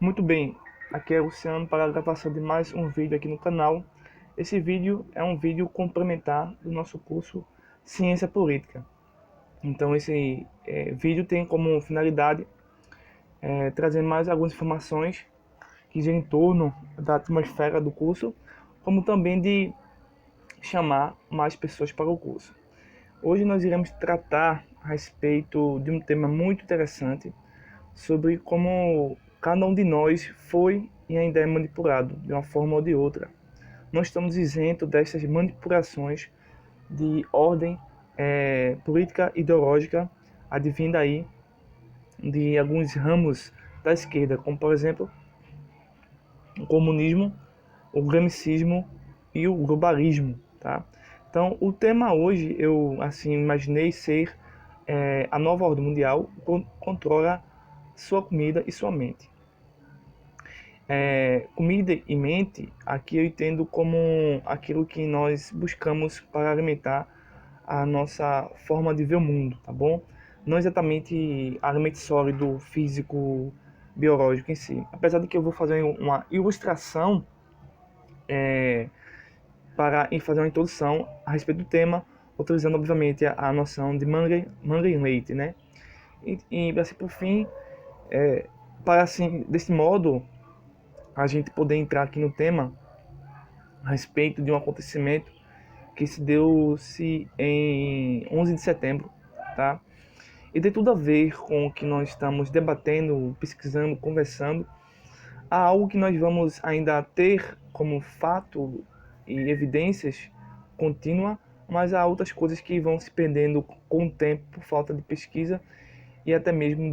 Muito bem, aqui é o Luciano para a gravação de mais um vídeo aqui no canal. Esse vídeo é um vídeo complementar do nosso curso Ciência Política. Então esse vídeo tem como finalidade trazer mais algumas informações que giram em torno da atmosfera do curso, como também de chamar mais pessoas para o curso. Hoje nós iremos tratar a respeito de um tema muito interessante, sobre como cada um de nós foi e ainda é manipulado de uma forma ou de outra. Não estamos isentos dessas manipulações de ordem política ideológica advinda aí de alguns ramos da esquerda, como por exemplo o comunismo, o gramicismo e o globalismo, tá? Então, o tema hoje eu assim imaginei ser a nova ordem mundial controla sua comida e sua mente. Comida e mente, aqui eu entendo como aquilo que nós buscamos para alimentar a nossa forma de ver o mundo, tá bom? Não exatamente alimento sólido, físico, biológico em si. Apesar de que eu vou fazer uma ilustração para fazer uma introdução a respeito do tema, utilizando obviamente a noção de manga e leite, né? E assim por fim, para assim, desse modo, a gente poder entrar aqui no tema a respeito de um acontecimento que se deu-se em 11 de setembro, tá? E tem tudo a ver com o que nós estamos debatendo, pesquisando, conversando. Há algo que nós vamos ainda ter como fato e evidências contínua, mas há outras coisas que vão se perdendo com o tempo por falta de pesquisa e até mesmo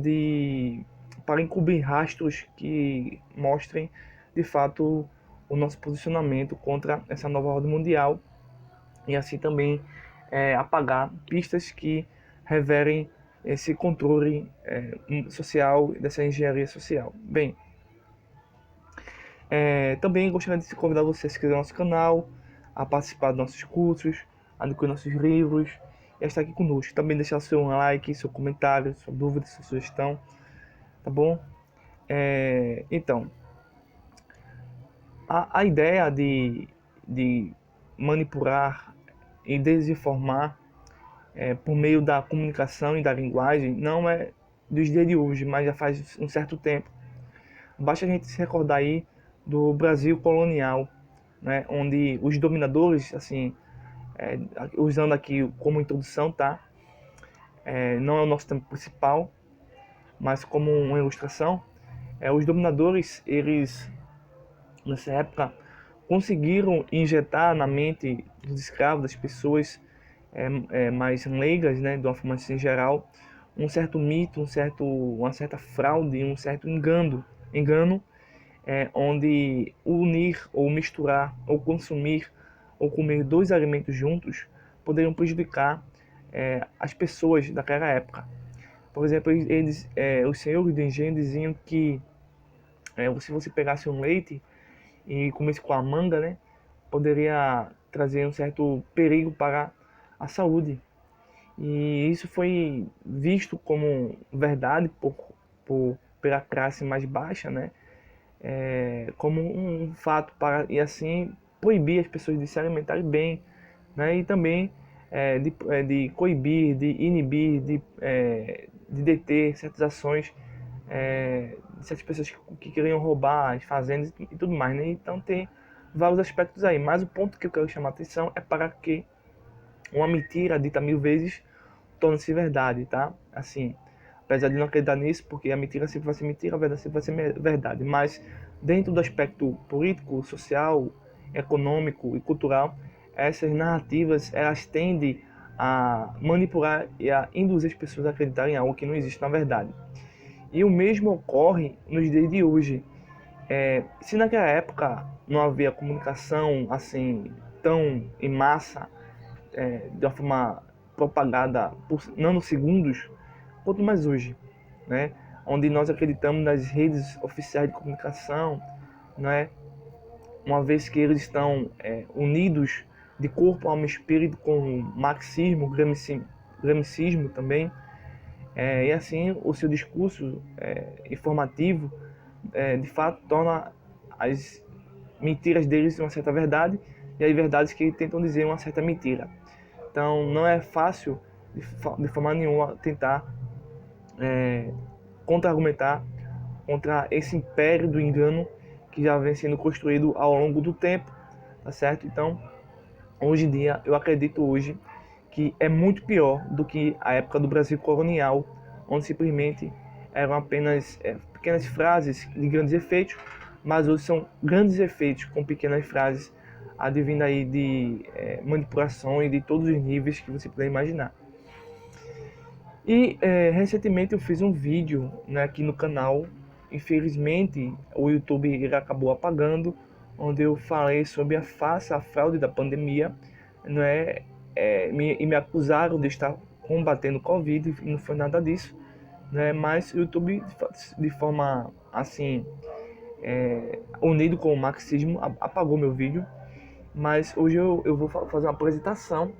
para encobrir rastros que mostrem de fato o nosso posicionamento contra essa nova ordem mundial e assim também apagar pistas que revelem esse controle social, dessa engenharia social. Bem, também gostaria de convidar você a se inscrever no nosso canal, a participar dos nossos cursos, a adquirir nossos livros e a estar aqui conosco. Também deixar seu like, seu comentário, sua dúvida, sua sugestão, tá bom? Então, a ideia de manipular e desinformar por meio da comunicação e da linguagem não é dos dias de hoje, mas já faz um certo tempo. Basta a gente se recordar aí do Brasil colonial, né, onde os dominadores, assim, usando aqui como introdução, tá? Não é o nosso tema principal, mas como uma ilustração, os dominadores, eles nessa época conseguiram injetar na mente dos escravos, das pessoas mais leigas, né, de uma forma assim geral, um certo mito, uma certa fraude, um certo engano onde unir ou misturar ou consumir ou comer dois alimentos juntos poderiam prejudicar as pessoas daquela época. Por exemplo, os senhores do engenho diziam que se você pegasse um leite e comesse com a manga, né, poderia trazer um certo perigo para a saúde. E isso foi visto como verdade pela classe mais baixa, né, como um fato para e assim proibir as pessoas de se alimentarem bem, né, e também de coibir, de inibir, de deter certas ações de certas pessoas que queriam roubar as fazendas e tudo mais, né? Então tem vários aspectos aí, mas o ponto que eu quero chamar a atenção é para que uma mentira dita 1000 vezes torne-se verdade, tá? Assim, apesar de não acreditar nisso, porque a mentira sempre vai ser mentira, a verdade sempre vai ser verdade, mas dentro do aspecto político, social, econômico e cultural, essas narrativas, elas tendem a manipular e a induzir as pessoas a acreditarem em algo que não existe na verdade. E o mesmo ocorre nos dias de hoje. Se naquela época não havia comunicação assim tão em massa, de uma forma propagada por nanosegundos, quanto mais hoje, né? Onde nós acreditamos nas redes oficiais de comunicação, né? Uma vez que eles estão unidos de corpo, alma e espírito com o marxismo, gramicismo também, e assim o seu discurso informativo de fato torna as mentiras deles uma certa verdade e as verdades que tentam dizer uma certa mentira. Então não é fácil de forma nenhuma tentar contra-argumentar contra esse império do engano que já vem sendo construído ao longo do tempo, tá certo? Então, hoje em dia, eu acredito hoje que é muito pior do que a época do Brasil colonial, onde simplesmente eram apenas pequenas frases de grandes efeitos, mas hoje são grandes efeitos com pequenas frases, advindo aí de manipulações de todos os níveis que você puder imaginar. E recentemente eu fiz um vídeo, né, aqui no canal. Infelizmente o YouTube ele acabou apagando, onde eu falei sobre a fraude da pandemia, né, e me acusaram de estar combatendo o Covid e não foi nada disso, né, mas o YouTube de forma assim unido com o marxismo apagou meu vídeo. Mas hoje eu vou fazer uma apresentação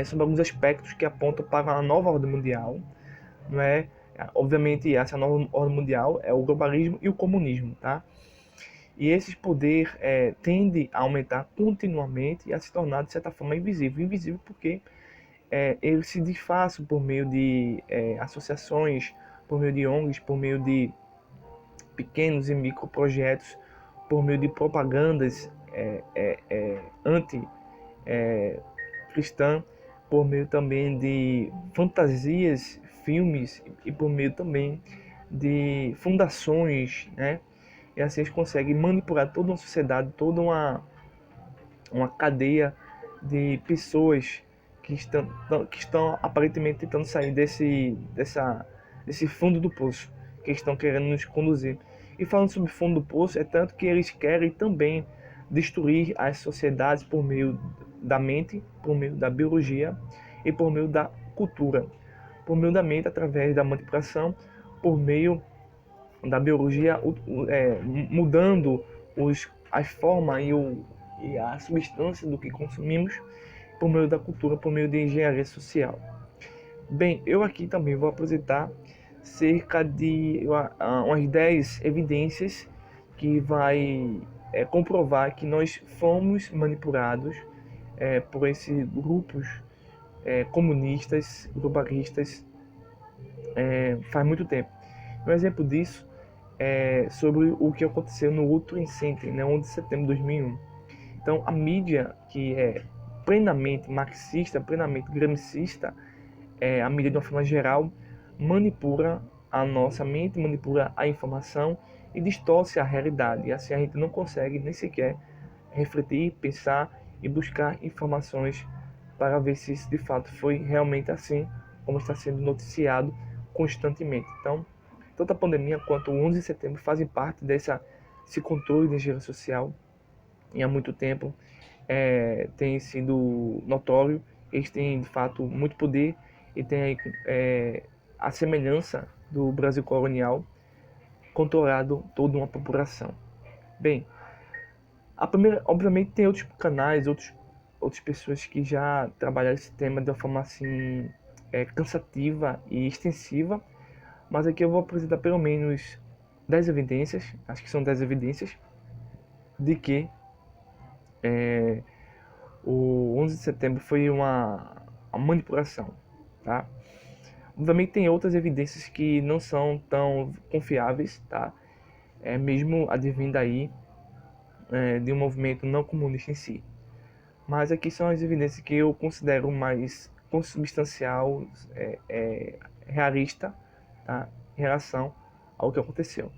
sobre alguns aspectos que apontam para a nova ordem mundial, não é? Obviamente, essa nova ordem mundial é o globalismo e o comunismo, tá? E esses poderes tendem a aumentar continuamente e a se tornar, de certa forma, invisível. Invisível porque eles se disfarçam por meio de associações, por meio de ONGs, por meio de pequenos e microprojetos, por meio de propagandas anti-cristã, por meio também de fantasias, filmes e por meio também de fundações, né? E assim eles conseguem manipular toda uma sociedade, toda uma cadeia de pessoas que estão aparentemente tentando sair desse fundo do poço que estão querendo nos conduzir. E falando sobre fundo do poço, é tanto que eles querem também destruir as sociedades por meio da mente, por meio da biologia e por meio da cultura. Por meio da mente, através da manipulação, por meio da biologia, mudando as formas e a substância do que consumimos, por meio da cultura, por meio de engenharia social. Bem, eu aqui também vou apresentar cerca de umas 10 evidências que vai comprovar que nós fomos manipulados por esses grupos comunistas, globalistas, faz muito tempo. Um exemplo disso é sobre o que aconteceu no World Trade Center, né, 11 de setembro de 2001. Então, a mídia, que é plenamente marxista, plenamente gramscista, a mídia de uma forma geral, manipula a nossa mente, manipula a informação e distorce a realidade. E assim a gente não consegue nem sequer refletir, pensar e buscar informações para ver se isso de fato foi realmente assim, como está sendo noticiado constantemente. Então, tanto a pandemia quanto o 11 de setembro fazem parte desse controle de engenharia social e há muito tempo tem sido notório. Eles têm de fato muito poder e tem aí a semelhança do Brasil colonial controlado toda uma população. Bem, obviamente tem outros canais, outras pessoas que já trabalharam esse tema de uma forma assim cansativa e extensiva, mas aqui eu vou apresentar pelo menos 10 evidências, acho que são 10 evidências, de que o 11 de setembro foi uma manipulação, tá? Obviamente tem outras evidências que não são tão confiáveis, tá? Mesmo advindo aí de um movimento não comunista em si. Mas aqui são as evidências que eu considero mais consubstancial, realista, tá? Em relação ao que aconteceu.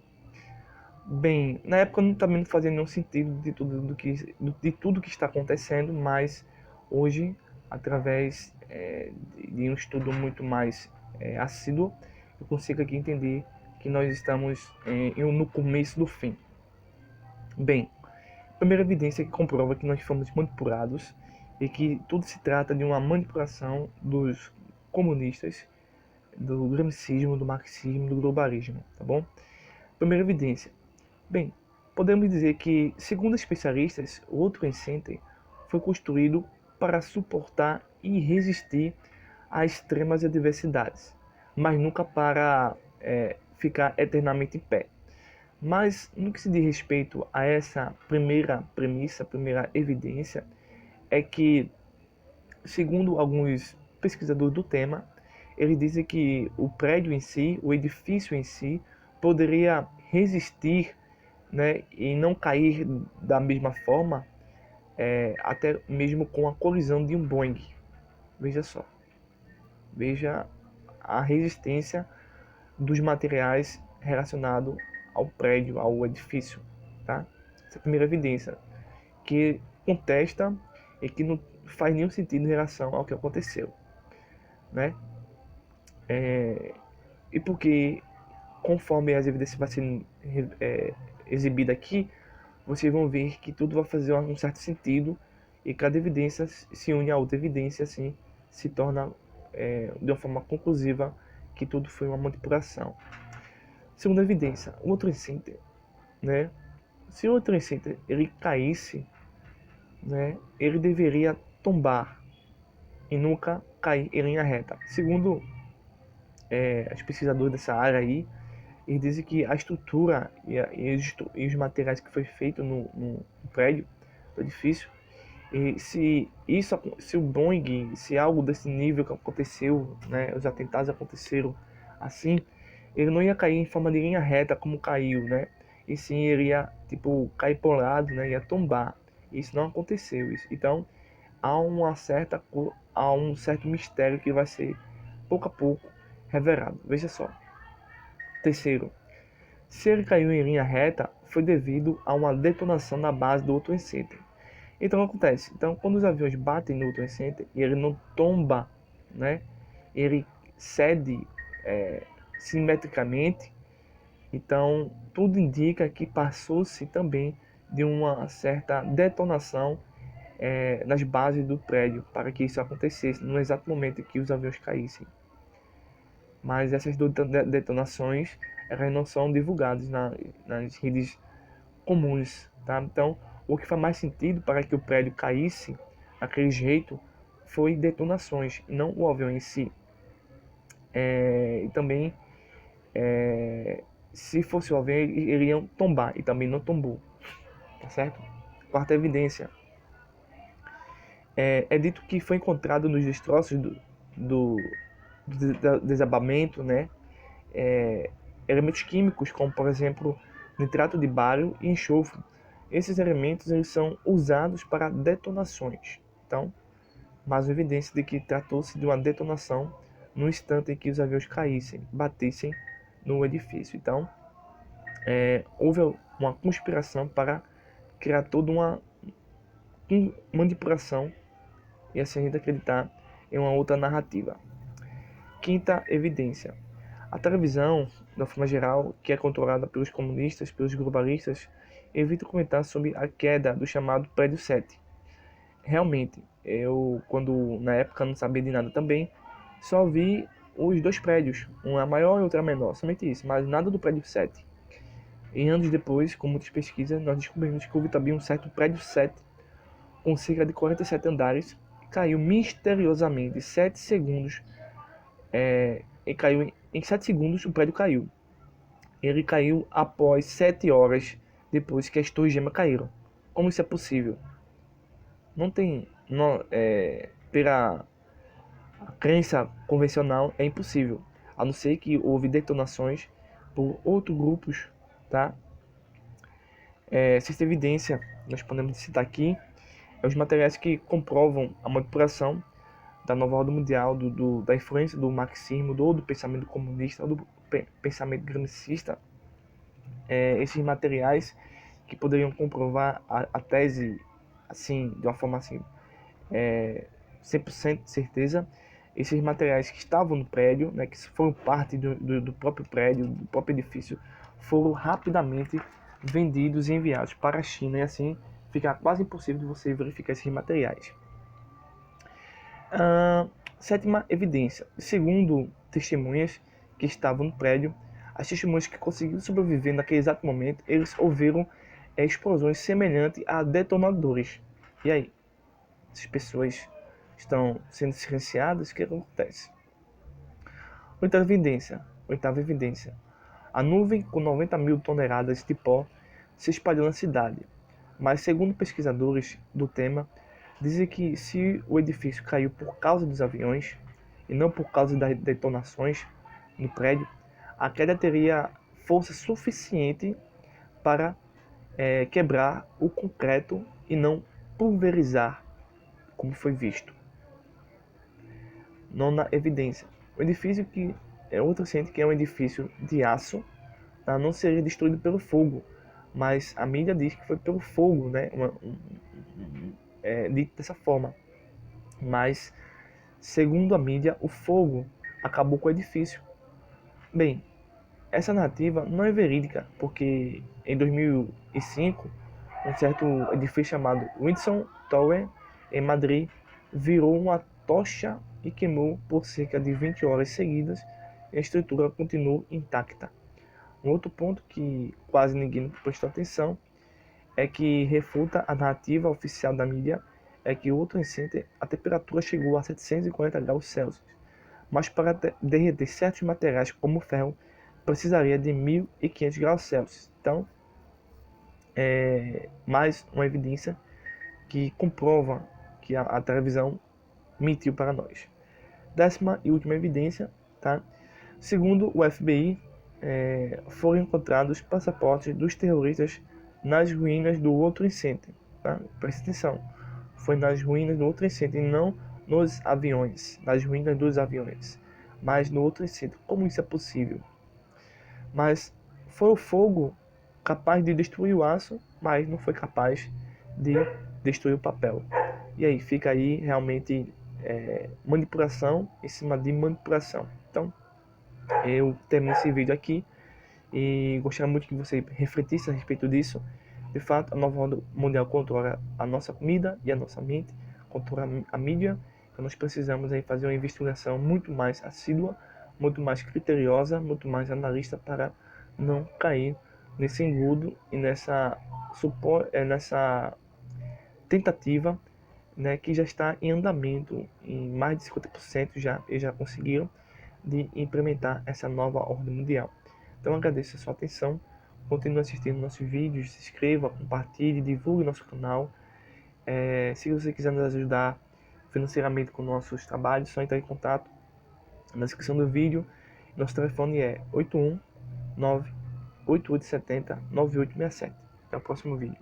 Bem, na época também não fazia nenhum sentido de tudo que está acontecendo, mas hoje, através de um estudo muito mais assíduo, eu consigo aqui entender que nós estamos no começo do fim. Bem, a primeira evidência que comprova que nós fomos manipulados e que tudo se trata de uma manipulação dos comunistas, do gramscismo, do marxismo, do globalismo, tá bom? Primeira evidência. Bem, podemos dizer que, segundo especialistas, o World Trade Center foi construído para suportar e resistir a extremas adversidades, mas nunca para ficar eternamente em pé. Mas no que se diz respeito a essa primeira premissa, primeira evidência, é que, segundo alguns pesquisadores do tema, eles dizem que o prédio em si, o edifício em si, poderia resistir, né, e não cair da mesma forma, até mesmo com a colisão de um Boeing. Veja só, veja a resistência dos materiais relacionados ao prédio, ao edifício, tá? Essa é a primeira evidência que contesta e que não faz nenhum sentido em relação ao que aconteceu, né? E porque, conforme as evidências vão sendo exibidas aqui, vocês vão ver que tudo vai fazer um certo sentido e cada evidência se une a outra evidência, assim, se torna de uma forma conclusiva que tudo foi uma manipulação. Segunda evidência, o World Trade Center, né? Se o World Trade Center ele caísse, né, ele deveria tombar e nunca cair em linha reta. Segundo os pesquisadores dessa área aí, eles dizem que a estrutura e os materiais que foi feito no prédio, do edifício, e se o Boeing, se algo desse nível que aconteceu, né, os atentados aconteceram assim, ele não ia cair em forma de linha reta como caiu, né? E sim, ele ia tipo cair por lado, né? Ia tombar. Isso não aconteceu. Então há um certo mistério que vai ser pouco a pouco revelado. Veja só. Terceiro, se ele caiu em linha reta, foi devido a uma detonação na base do World Trade Center. Então o que acontece? Então quando os aviões batem no World Trade Center e ele não tomba, né? Ele cede simetricamente. Então tudo indica que passou-se também de uma certa detonação nas bases do prédio para que isso acontecesse no exato momento em que os aviões caíssem. Mas essas detonações elas não são divulgadas nas redes comuns, tá? Então, o que faz mais sentido para que o prédio caísse daquele jeito foi detonações, não o avião em si. E também, se fosse o avião, ele ia tombar, e também não tombou, tá certo? Quarta evidência. É dito que foi encontrado nos destroços do desabamento, né? Elementos químicos, como por exemplo nitrato de bário e enxofre. Esses elementos eles são usados para detonações. Então, mais uma evidência de que tratou-se de uma detonação no instante em que os aviões caíssem, batessem no edifício. Então, houve uma conspiração para criar toda uma manipulação e assim a gente acreditar em uma outra narrativa. Quinta evidência. A televisão, de uma forma geral, que é controlada pelos comunistas, pelos globalistas, evita comentar sobre a queda do chamado Prédio 7. Realmente, eu, quando na época não sabia de nada também, só vi os dois prédios, uma maior e outra menor, somente isso, mas nada do Prédio 7. E anos depois, com muitas pesquisas, nós descobrimos que houve também um certo Prédio 7, com cerca de 47 andares, e caiu misteriosamente 7 segundos, e caiu em 7 segundos o prédio caiu. Ele caiu após 7 horas depois que as torres gêmeas caíram. Como isso é possível? Não tem... pela crença convencional é impossível. A não ser que houve detonações por outros grupos, tá? Sexta evidência, nós podemos citar aqui, os materiais que comprovam a manipulação da nova ordem mundial, da influência do marxismo, do pensamento comunista, ou do pensamento granicista. Esses materiais que poderiam comprovar a tese assim, de uma forma assim, 100% de certeza. Esses materiais que estavam no prédio, né, que foram parte do próprio prédio, do próprio edifício, foram rapidamente vendidos e enviados para a China, e assim fica quase impossível de você verificar esses materiais. Sétima evidência. Segundo testemunhas que estavam no prédio, as testemunhas que conseguiram sobreviver naquele exato momento, eles ouviram explosões semelhantes a detonadores. E aí? Essas pessoas estão sendo silenciadas? O que acontece? Oitava evidência. A nuvem, com 90 mil toneladas de pó, se espalhou na cidade. Mas, segundo pesquisadores do tema, dizem que se o edifício caiu por causa dos aviões e não por causa das detonações no prédio, a queda teria força suficiente para quebrar o concreto e não pulverizar, como foi visto. Nona evidência. O edifício que é outro ciente que é um edifício de aço, tá? Não seria destruído pelo fogo, mas a mídia diz que foi pelo fogo, né? Dito dessa forma. Mas, segundo a mídia, o fogo acabou com o edifício. Bem, essa narrativa não é verídica, porque em 2005, um certo edifício chamado Windsor Tower, em Madrid, virou uma tocha e queimou por cerca de 20 horas seguidas e a estrutura continuou intacta. Um outro ponto que quase ninguém prestou atenção é que refuta a narrativa oficial da mídia é que o World Center a temperatura chegou a 740 graus Celsius, mas para derreter certos materiais como o ferro precisaria de 1500 graus Celsius. Então, mais uma evidência que comprova que a televisão mentiu para nós. Décima e última evidência, tá? Segundo o FBI, foram encontrados passaportes dos terroristas nas ruínas do World Trade Center. Tá? Presta atenção, foi nas ruínas do World Trade Center e não nos aviões, nas ruínas dos aviões, mas no World Trade Center. Como isso é possível? Mas foi o fogo capaz de destruir o aço, mas não foi capaz de destruir o papel. E aí fica aí realmente manipulação em cima de manipulação. Então, eu termino esse vídeo aqui e gostaria muito que você refletisse a respeito disso. De fato, a nova ordem mundial controla a nossa comida e a nossa mente, controla a mídia. Então nós precisamos aí fazer uma investigação muito mais assídua, muito mais criteriosa, muito mais analista para não cair nesse engodo e nessa tentativa, né, que já está em andamento, em mais de 50% já conseguiram de implementar essa nova ordem mundial. Então agradeço a sua atenção, continue assistindo nossos vídeos, se inscreva, compartilhe, divulgue nosso canal. Se você quiser nos ajudar financeiramente com nossos trabalhos, só entrar em contato na descrição do vídeo. Nosso telefone é 819-8870-9867. Até o próximo vídeo.